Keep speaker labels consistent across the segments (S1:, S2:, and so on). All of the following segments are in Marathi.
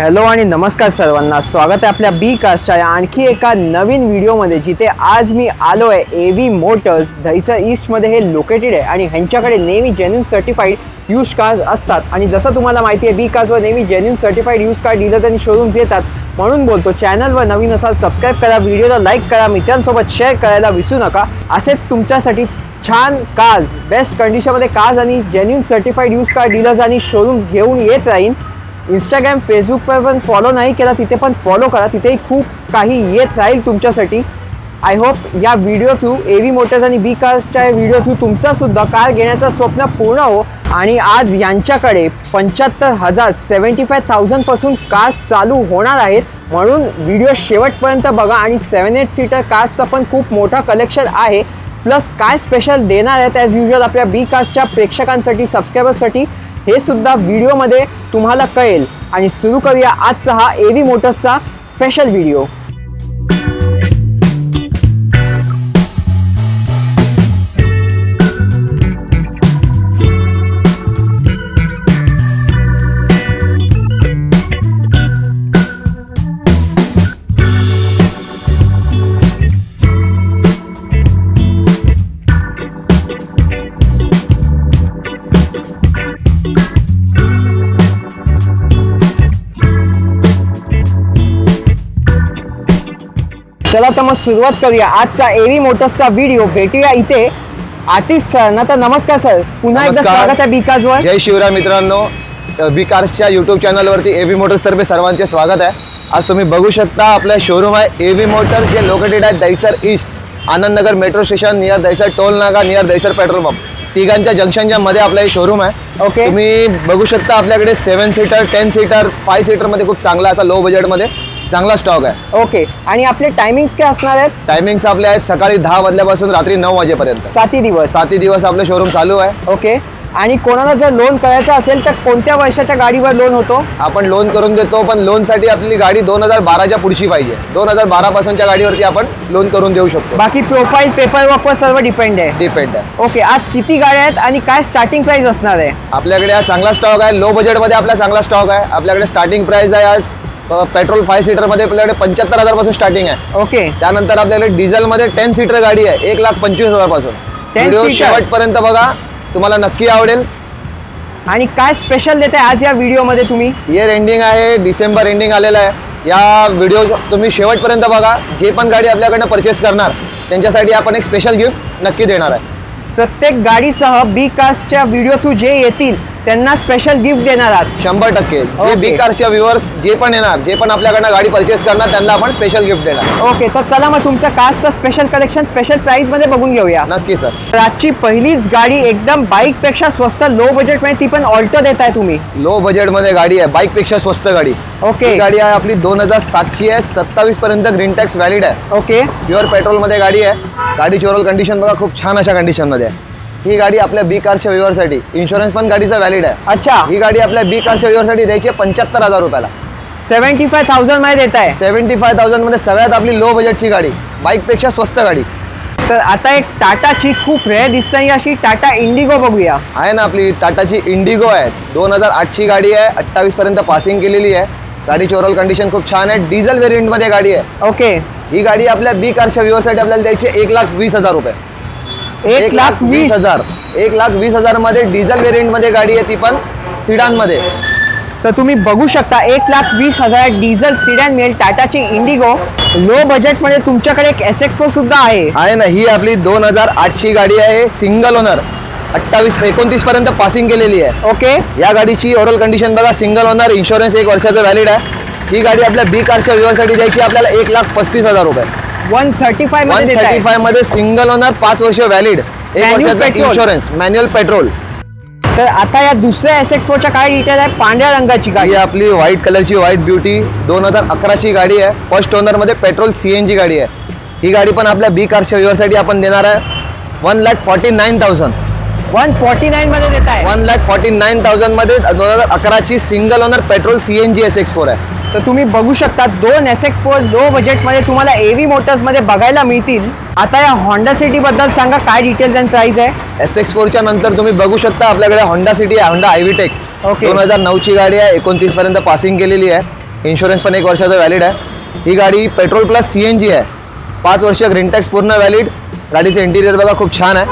S1: हॅलो आणि नमस्कार सर्वांना, स्वागत आहे आपल्या बी कास्टच्या आणखी एका नवीन व्हिडिओमध्ये, जिथे आज मी आलो आहे एव्ही मोटर्स दहिसर ईस्टमध्ये. हे लोकेटेड आहे आणि ह्यांच्याकडे नेहमी जेन्युइन सर्टिफाईड यूज कार्स असतात. आणि जसं तुम्हाला माहिती आहे, बी कास्टवर नेहमी genuine certified use car dealers आणि शोरूम्स येतात. म्हणून बोलतो, चॅनलवर नवीन असाल सबस्क्राईब करा, व्हिडिओला लाईक करा, मित्रांसोबत शेअर करायला विसरू नका. असेच तुमच्यासाठी छान कार्स, बेस्ट कंडिशनमध्ये कार्स आणि genuine certified use car dealers आणि शोरूम्स घेऊन येत राहीन. इंस्टाग्राम फेसबुकवर पण फॉलो नाही केला, तिथे पण फॉलो करा, तिथेही खूप काही येत राहील तुमच्यासाठी. आय होप या व्हिडिओ थ्रू, एव्ही मोटर्स आणि बी कार्सच्या व्हिडिओ थ्रू तुमचासुद्धा कार घेण्याचं स्वप्न पूर्ण हो. आणि आज यांच्याकडे 75,000 75,000 पासून कार्स चालू होणार आहेत. म्हणून व्हिडिओ शेवटपर्यंत बघा. आणि 7-8 सीटर कार्सचं पण खूप मोठा कलेक्शन आहे. प्लस काय स्पेशल देणार आहेत ॲज युजल आपल्या बी कास्टच्या प्रेक्षकांसाठी, सबस्क्रायबर्ससाठी, हे सुद्धा व्हिडिओमध्ये तुम्हाला कळेल. आणि सुरू करूया आजचा हा एव्ही मोटर्सचा स्पेशल व्हिडिओ. चला तर मग सुरुवात करूया आजचा एव्ही मोटर्सचा व्हिडिओ. भेटूया इथे आर्टिस्ट सर. तर नमस्कार सर, पुन्हा एकदा स्वागत आहे बी कार्सवर.
S2: जय शिवराय मित्रांनो, बी कार्सच्या यूट्यूब चॅनलवरती एव्ही मोटर्स तर्फे सर्वांचे स्वागत आहे. आज तुम्ही बघू शकता आपलं शोरूम आहे एव्ही मोटर्स, जे लोकेटेड आहे Dahisar east, Anandnagar metro station, near Dahisar toll नाका, नियर दहिसर पेट्रोल पंप, तिघांच्या जंक्शनच्या मध्ये आपलं हे शोरूम आहे.
S1: ओके,
S2: तुम्ही बघू शकता आपल्याकडे 7 सीटर, 10 सीटर, 5 सीटर मध्ये खूप चांगला असा लो बजेटमध्ये चांगला स्टॉक आहे.
S1: ओके, आणि आपले टायमिंग्स काय असणार आहेत?
S2: टायमिंग्स आपले आहेत सकाळी 10 वाजल्यापासून रात्री 9 वाजेपर्यंत.
S1: 7
S2: दिवस आपलं शोरूम चालू आहे.
S1: ओके, आणि कोणाला जर लोन करायचं असेल तर कोणत्या वर्षाच्या गाडीवर लोन होतो?
S2: आपण लोन करून देतो, पण लोनसाठी आपली गाडी 2012च्या पुढची पाहिजे. 2012 पासूनच्या गाडीवरती आपण लोन करून देऊ शकतो.
S1: बाकी प्रोफाईल, पेपर वर्कवर सर्व डिपेंड आहे. ओके, आज किती गाड्या आहेत आणि काय स्टार्टिंग प्राइस असणार आहे?
S2: आपल्याकडे आज चांगला स्टॉक आहे. लो बजेटमध्ये आपला चांगला स्टॉक आहे. आपल्याकडे स्टार्टिंग प्राइस आहे आज पेट्रोल 5 सीटर मध्ये आपल्याकडे 75,000 पासून स्टार्टिंग आहे.
S1: ओके,
S2: त्यानंतर आपल्याकडे डिझेल मध्ये 10 सीटर गाडी आहे 1,25,000 पासून. व्हिडिओ शेवटपर्यंत बघा, तुम्हाला नक्की आवडेल.
S1: आणि काय स्पेशल देत आहे आज या व्हिडिओमध्ये तुम्ही?
S2: इयर एंडिंग आहे, डिसेंबर एंडिंग आलेला आहे. या व्हिडिओ तुम्ही शेवटपर्यंत बघा. जे पण गाडी आपल्याकडनं परचेस करणार त्यांच्यासाठी आपण एक स्पेशल गिफ्ट नक्की देणार आहे.
S1: प्रत्येक गाडीसह बी कास्टच्या व्हिडिओ थ्रू जे येतील त्यांना स्पेशल गिफ्ट देणार आहात
S2: 100%. जे बी कार्सच्या व्ह्युअर्स जे पण येणार, जे पण आपल्याकडनं गाडी परचेस करणार, त्यांना आपण स्पेशल गिफ्ट देणार.
S1: ओके, तर चला मग तुमचं कार्सचं स्पेशल कलेक्शन स्पेशल प्राइस मध्ये बघून घेऊया.
S2: नक्की सर.
S1: तर आजची पहिलीच गाडी एकदम बाईक पेक्षा स्वस्त, लो बजेट मध्ये, ती पण ऑल्टो देत आहे तुम्ही.
S2: लो बजेट मध्ये गाडी आहे, बाईक पेक्षा स्वस्त गाडी.
S1: ओके,
S2: गाडी आहे आपली 2007ची आहे, 27 पर्यंत ग्रीन टॅक्स व्हॅलिड आहे.
S1: ओके,
S2: प्युअर पेट्रोल मध्ये गाडी आहे. गाडीची ओव्हरऑल कंडिशन बघा, खूप छान अशा कंडिशन मध्ये आहे. ही गाडी आपल्या बी कारच्या व्ह्युअरसाठी, इन्शुरन्स पण गाडीचा व्हॅलिड आहे.
S1: अच्छा,
S2: ही गाडी आपल्या बी कारच्या व्ह्युअरसाठी द्यायची आहे 75,000 रुपयाला.
S1: 75,000 मध्ये देत आहे.
S2: 75,000 मध्ये सगळ्यात आपली लो बजेटची गाडी, बाईक पेक्षा स्वस्त गाडी.
S1: तर आता एक टाटाची खूप रेअर दिसते अशी टाटा इंडिगो बघूया.
S2: आहे ना, आपली टाटाची इंडिगो आहे. 2008ची गाडी आहे, 28 पर्यंत पासिंग केलेली आहे. गाडीची ओव्हरऑल कंडिशन खूप छान आहे. डिझेल व्हेरियंट मध्ये गाडी आहे.
S1: ओके,
S2: ही गाडी आपल्या बी कारच्या व्ह्युअरसाठी आपल्याला द्यायची 1,20,000 रुपये.
S1: 1,20,000.
S2: 1,20,000 मध्ये डिझेल व्हेरियंट मध्ये गाडी आहे, ती पण सिडान मध्ये.
S1: तर तुम्ही बघू शकता 1,20,000 डिझेल सिडॅन मिळेल टाटाची इंडिगो. लो बजेट मध्ये तुमच्याकडे एक SX4 सुद्धा आहे
S2: ना. ही आपली 2008ची गाडी आहे, सिंगल ओनर, 29 पर्यंत पासिंग केलेली आहे.
S1: ओके,
S2: या गाडीची ओव्हरऑल कंडिशन बघा, सिंगल ओनर, इन्शुरन्स 1 वर्षाचं व्हॅलिड आहे. ही गाडी आपल्या बी कारच्या व्ह्युअरसाठी द्यायची आपल्याला 1,35,000 रुपये.
S1: 135
S2: मध्ये सिंगल ओनर, 5 वर्ष व्हॅलिड, 1 वर्षाचा इन्शुरन्स, मॅन्युअल पेट्रोल.
S1: तर आता या दुसऱ्या SX4च्या काय डिटेल आहे? पांढऱ्या रंगाची गाडी,
S2: आपली व्हाईट कलरची व्हाईट ब्युटी, 2011ची गाडी आहे. फर्स्ट ओनर मध्ये पेट्रोल CNG गाडी आहे. ही गाडी पण आपल्या बी कारच्या व्ह्युअरसाठी आपण देणार आहे 1,49,000.
S1: 149 मध्ये देत आहे.
S2: 1,49,000 मध्ये 2011ची single owner petrol CNG SX4 आहे.
S1: तर तुम्ही बघू शकता 2 SX4 लो बजेट मध्ये तुम्हाला एव्ही मोटर्स मध्ये बघायला मिळतील. आता या होंडा सिटी बद्दल सांगा, काय डिटेल्स आणि प्राइस आहे?
S2: SX4 च्या नंतर तुम्ही बघू शकता आपल्याकडे होंडा सिटी आहे, होंडा आयव्ही टेक. 2009 ची गाडी आहे, 29 पर्यंत पासिंग केलेली आहे. इन्शुरन्स पण 1 वर्षाचा व्हॅलिड आहे। ही गाडी पेट्रोल प्लस CNG आहे, 5 वर्ष ग्रीन टॅक्स पूर्ण व्हॅलिड। गाडीचं इंटिरियर बघा खूप छान आहे।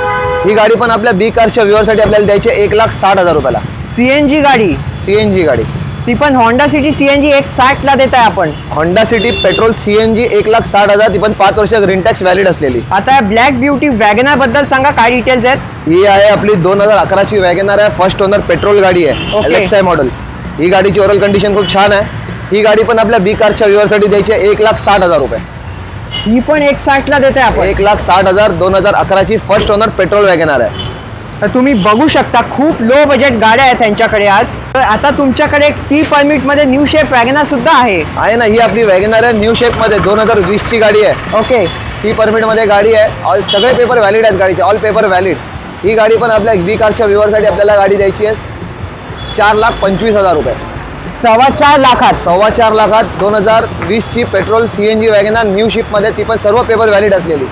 S2: ही गाडी पण आपल्या बी कारच्या व्ह्यूअरसाठी आपल्याला द्यायची 1,60,000 रुपयाला।
S1: CNG गाडी,
S2: CNG गाडी
S1: ती पण होंडा सिटी CNG 1,60 ला देत आहे आपण।
S2: होंडा सिटी पेट्रोल CNG 1,60,000, ती पण 5 वर्ष ग्रीन टॅक्स व्हॅलिड असलेली।
S1: आता ब्लॅक ब्युटी वॅगनर बद्दल सांगा, काय डिटेल्स आहेत?
S2: ही आहे आपली 2011 ची वॅगनर आहे, फर्स्ट ओनर पेट्रोल गाडी आहे, LXI मॉडेल। ही गाडीची ओव्हरऑल कंडिशन खूप छान आहे। ही गाडी पण आपल्या बी कारच्या व्ह्यूअरसाठी द्यायची आहे 1,60,000 रुपये।
S1: ही पण 1,60 ला देत आहे आपण।
S2: 1,60,000, 2011 ची फर्स्ट ओनर पेट्रोल वॅगनर आहे।
S1: तर तुम्ही बघू शकता खूप लो बजेट गाड्या आहेत त्यांच्याकडे आज। तर आता तुमच्याकडे टी परमिट मध्ये न्यू शेप वॅगनर सुद्धा आहे
S2: ना। ही आपली वॅगनर आहे न्यू शेप मध्ये, 2020 ची गाडी आहे।
S1: ओके,
S2: टी परमिट मध्ये गाडी आहे, ऑल सगळे पेपर व्हॅलिड आहेत गाडीचे, ऑल पेपर व्हॅलिड। ही गाडी पण आपल्या बी कारच्या व्ह्यूअरसाठी आपल्याला गाडी द्यायची आहे 4,25,000 रुपये।
S1: 4.25 लाखात,
S2: 4.25 लाखात 2020 ची petrol CNG WagonR new ship मध्ये, ती पण सर्व पेपर व्हॅलिड असलेली।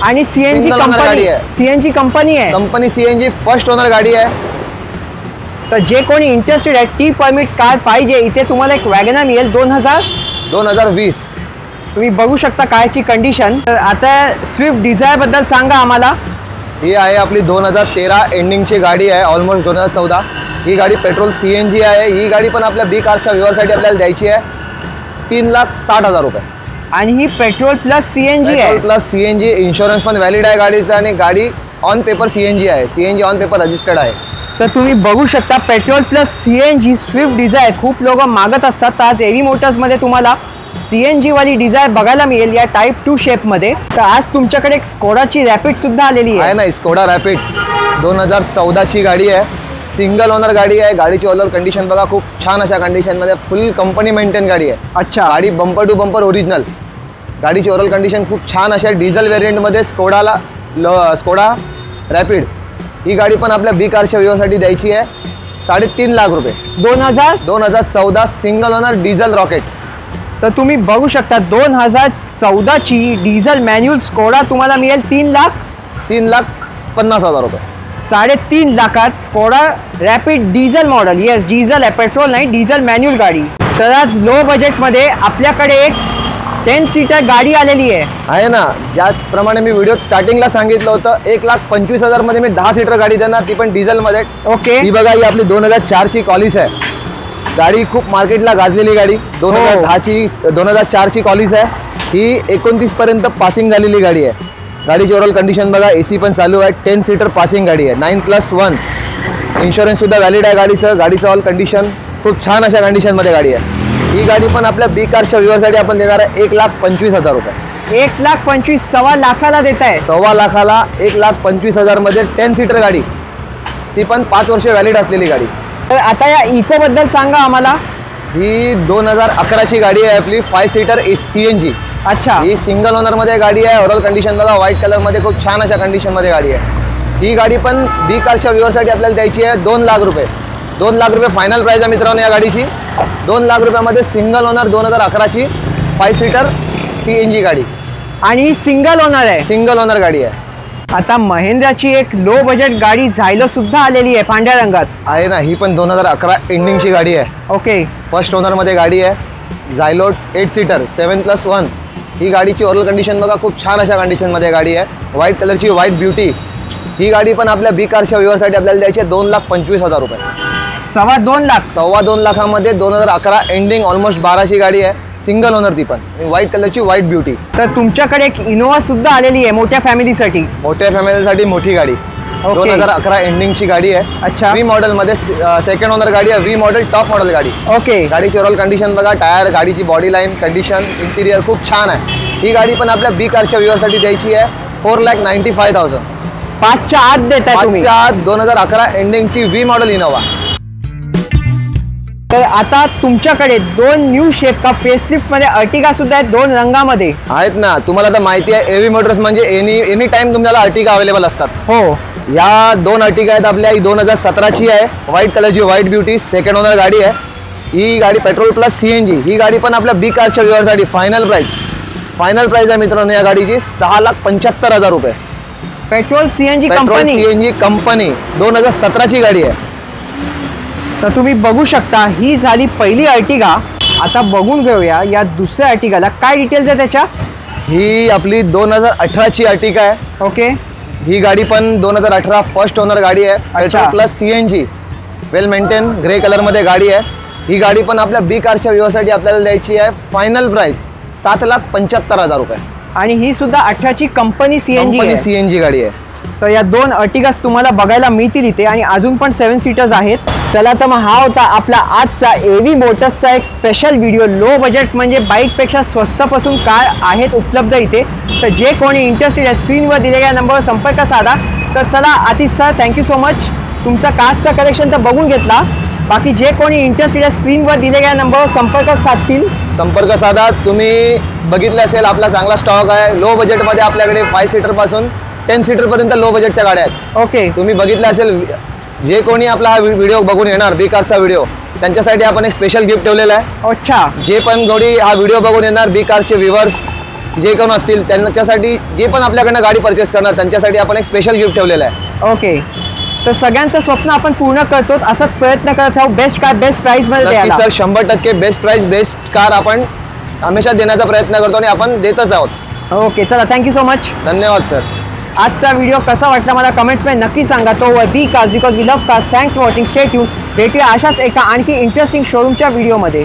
S1: आणि CNG
S2: Single owner गाडी आहे।
S1: CNG कंपनी आहे,
S2: कंपनी CNG फर्स्ट ओनर गाडी आहे।
S1: तर जे कोणी इंटरेस्टेड आहे टी परमिट कार पाहिजे, इथे तुम्हाला एक वॅगनर मिळेल
S2: 2020।
S1: तुम्ही बघू शकता कायची कंडिशन। तर आता स्विफ्ट डिझायर बद्दल सांगा आम्हाला।
S2: ही आहे आपली 2013 एंडिंगची गाडी आहे, ऑलमोस्ट 2014। ही गाडी पेट्रोल CNG आहे। ही गाडी पण आपल्या बी कारच्या व्ह्यूअरसाठी आपल्याला द्यायची आहे 3,60,000 रुपये।
S1: आणि ही पेट्रोल प्लस CNG आहे।
S2: पेट्रोल प्लस CNG, इन्शुरन्स पण व्हॅलिड आहे गाडीचा, आणि गाडी ऑन पेपर CNG आहे, CNG ऑन पेपर रजिस्टर्ड आहे।
S1: तर तुम्ही बघू शकता petrol plus CNG Swift Dzire खूप लोक मागत असतात। तर आज एव्ही मोटर्समध्ये तुम्हाला CNG वाली डिझायर बघायला मिळेल या टाईप 2 शेपमध्ये। तर आज तुमच्याकडे एक स्कोडाची रॅपिड सुद्धा आलेली आहे
S2: ना। स्कोडा रॅपिड 2014 ची गाडी आहे, सिंगल ओनर गाडी आहे। गाडीची ओव्हरऑल कंडिशन बघा खूप छान अशा कंडिशन मध्ये, फुल कंपनी मेंटेन गाडी आहे।
S1: अच्छा,
S2: गाडी बंपर टू बंपर ओरिजिनल। गाडीची ओव्हरऑल कंडिशन खूप छान अशा डिझेल व्हेरियंट मध्ये स्कोडा रॅपिड। ही गाडी पण आपल्या बी कारच्या व्ह्यूअरसाठी द्यायची आहे 3.5 लाख रुपये। 2014 सिंगल ओनर डिझेल रॉकेट।
S1: तर तुम्ही बघू शकता 2014 ची डिझेल मॅन्युअल स्कोडा तुम्हाला मिळेल
S2: 3,50,000 रुपये।
S1: 3.5 लाखात Skoda rapid diesel model. Yes, diesel आहे, पेट्रोल नाही, डिझेल मॅन्युअल गाडी। तर आज लो बजेटमध्ये आपल्याकडे एक 10 सीटर गाडी आलेली आहे
S2: ना। ज्याप्रमाणे मी व्हिडिओ स्टार्टिंगला सांगितलं होतं 1,25,000 मध्ये मी 10 सीटर गाडी देणार, ती पण डिझेल मध्ये।
S1: ओके,
S2: ही बघा, ही आपली 2004 ची कॉलिस आहे। गाडी खूप मार्केटला गाजलेली गाडी, 2004 ची कॉलिस आहे। ही 29 पर्यंत पासिंग झालेली गाडी आहे। गाडीची ओव्हरऑल कंडिशन बघा, AC पण चालू आहे, 10 सीटर पासिंग गाडी आहे, 9+1 इन्शुरन्स सुद्धा व्हॅलिड आहे गाडीचं। गाडीचं ऑल कंडिशन खूप छान अशा कंडिशन मध्ये गाडी आहे। ही गाडी पण आपल्या बी कारच्या व्ह्यूअरसाठी आपण देणार आहे 1,25,000 रुपये।
S1: 1,25,000, 1.25 लाखाला देत आहे।
S2: 1.25 लाखाला 1,25,000 मध्ये 10 सीटर गाडी, ती पण 5 वर्ष व्हॅलिड असलेली गाडी।
S1: तर आता या इको बद्दल सांगा आम्हाला।
S2: ही 2011 ची गाडी आहे आपली, 5 सीटर CNG।
S1: अच्छा,
S2: ही सिंगल ओनर मध्ये गाडी आहे। ओव्हरऑल कंडिशन बघा, व्हाईट कलर मध्ये खूप छान अशा कंडिशन मध्ये गाडी आहे। ही गाडी पण बी कारच्या व्ह्यूअरसाठी आपल्याला द्यायची आहे 2 लाख रुपये। 2 लाख रुपये फायनल प्राइस आहे मित्रांनो या गाडीची। 2 लाख रुपयामध्ये सिंगल ओनर 2011 ची 5 सीटर CNG गाडी,
S1: आणि ही सिंगल ओनर आहे,
S2: सिंगल ओनर गाडी आहे।
S1: आता महिंद्राची एक लो बजेट गाडी झायलो सुद्धा आलेली आहे पांढऱ्या रंगात
S2: आहे ना। ही पण 2011 एंडिंगची गाडी आहे।
S1: ओके,
S2: फर्स्ट ओनर मध्ये गाडी आहे, झायलो 8 सीटर 7+1। ही गाडीची ओव्हरऑल कंडिशन बघा खूप छान अशा कंडिशन मध्ये गाडी आहे, व्हाईट कलरची व्हाईट ब्युटी। ही गाडी पण आपल्या बी कारच्या व्ह्यूअरसाठी आपल्याला द्यायची आहे 2,25,000 रुपये।
S1: 2.25 लाख,
S2: 2.25 लाखामध्ये 2011 एंडिंग ऑलमोस्ट 12 ची गाडी आहे, सिंगल ओनर, ती पण व्हाईट कलरची व्हाईट ब्युटी।
S1: तर तुमच्याकडे एक इनोवा सुद्धा आलेली आहे मोठ्या फॅमिलीसाठी।
S2: मोठ्या फॅमिलीसाठी मोठी गाडी, 2011 एंडिंगची गाडी आहे।
S1: अच्छा,
S2: व्ही मॉडेल मध्ये सेकंड ओनर गाडी आहे, व्ही मॉडेल टॉप मॉडेल गाडी।
S1: ओके,
S2: गाडीची ओव्हरऑल कंडिशन बघा, टायर, गाडीची बॉडी लाईन कंडिशन, इंटिरियर खूप छान आहे। ही गाडी पण आपल्या बी कारच्या व्ह्यूअरसाठी द्यायची आहे 4,95,000।
S1: 5च्या आत देताय तुम्ही।
S2: 5च्या आत 2011 एंडिंगची व्ही मॉडेल इनोवा।
S1: तर आता तुमच्याकडे 2 न्यू शेप का फेसलिफ्ट मध्ये अर्टिगा सुद्धा आहेत, 2 रंगामध्ये
S2: आहेत ना। तुम्हाला तर माहिती आहे एव्ही मोटर्स म्हणजे एनी टाइम तुम्हाला अर्टिगा अवेलेबल असतात।
S1: हो,
S2: या 2 अर्टिगा आहेत आपल्या। ही 2017 ची आहे, व्हाईट कलरची व्हाईट ब्युटी, सेकंड ओनर गाडी आहे। ही गाडी पेट्रोल प्लस CNG। ही गाडी पण आपल्या बी कारच्या व्ह्यूअरसाठी फायनल प्राइस आहे मित्रांनो या गाडीची 6,75,000 रुपये।
S1: Petrol CNG company,
S2: CNG company 2017 ची गाडी आहे।
S1: तर तुम्ही बघू शकता ही झाली पहिली अर्टिगा। आता बघून घेऊया या दुसऱ्या अर्टिगाला काय डिटेल्स आहे त्याच्या.
S2: ही आपली 2018ची अर्टिगा आहे.
S1: ओके.
S2: ही गाडी पण 2018 फर्स्ट ओनर गाडी आहे. पेट्रोल प्लस CNG वेल मेंटेन ग्रे कलर मध्ये गाडी आहे. ही गाडी पण आपल्या बी कारच्या व्ह्यूअरसाठी आपल्याला द्यायची आहे. फायनल प्राइस 7,75,000 रुपये.
S1: आणि ही सुद्धा 18ची कंपनी
S2: CNG गाडी आहे.
S1: तर या 2 अर्टिगास तुम्हाला बघायला मिळतील इथे आणि अजून पण 7 सीटर्स आहेत. चला तर मग हा होता आपला आजचा AV मोटर्सचा एक स्पेशल व्हिडिओ. लो बजेट म्हणजे बाईकपेक्षा स्वस्तपासून कार आहेत उपलब्ध इथे. तर जे कोणी इंटरेस्टेड आहे स्क्रीनवर दिलेल्या नंबरवर संपर्क साधा. तर चला Atish sir, thank you so much. तुमचा कारचा कलेक्शन तर बघून घेतला. बाकी जे कोणी इंटरेस्टेड आहे स्क्रीनवर दिलेल्या नंबरवर संपर्क साधा. तुम्ही बघितलं असेल आपला चांगला स्टॉक आहे. लो बजेटमध्ये आपल्याकडे 5 सीटर पासून 10 सीटर पर्यंत लो बजेटच्या गाड्या आहेत. ओके.
S2: तुम्ही बघितलं असेल, जे कोणी आपला हा व्हिडिओ बघून येणार बी कारचा व्हिडिओ, त्यांच्यासाठी आपण एक स्पेशल गिफ्ट ठेवलेला आहे.
S1: अच्छा.
S2: जे पण कोणी हा व्हिडिओ बघून येणार बी कारचे व्ह्यूअर्स जे कोण असतील त्यांच्यासाठी, जे पण आपल्याकडनं गाडी परचेस करणार त्यांच्यासाठी आपण एक स्पेशल गिफ्ट ठेवलेला आहे.
S1: ओके. तर सगळ्यांचं स्वप्न आपण पूर्ण करतो, असाच प्रयत्न करत राहू. बेस्ट कार बेस्ट प्राइस मध्ये द्यायला.
S2: Sir 100% best price best car आपण हमेशा देण्याचा प्रयत्न करतो आणि आपण देतच आहोत.
S1: ओके. चला, थँक्यू सो मच.
S2: धन्यवाद सर.
S1: आजचा व्हिडिओ कसा वाटला मला कमेंट्समध्ये नक्की सांगा. To be cars because we love cars. Thanks for watching. Stay tune. भेटूया अशाच एका आणखी इंटरेस्टिंग शोरूमच्या व्हिडिओमध्ये.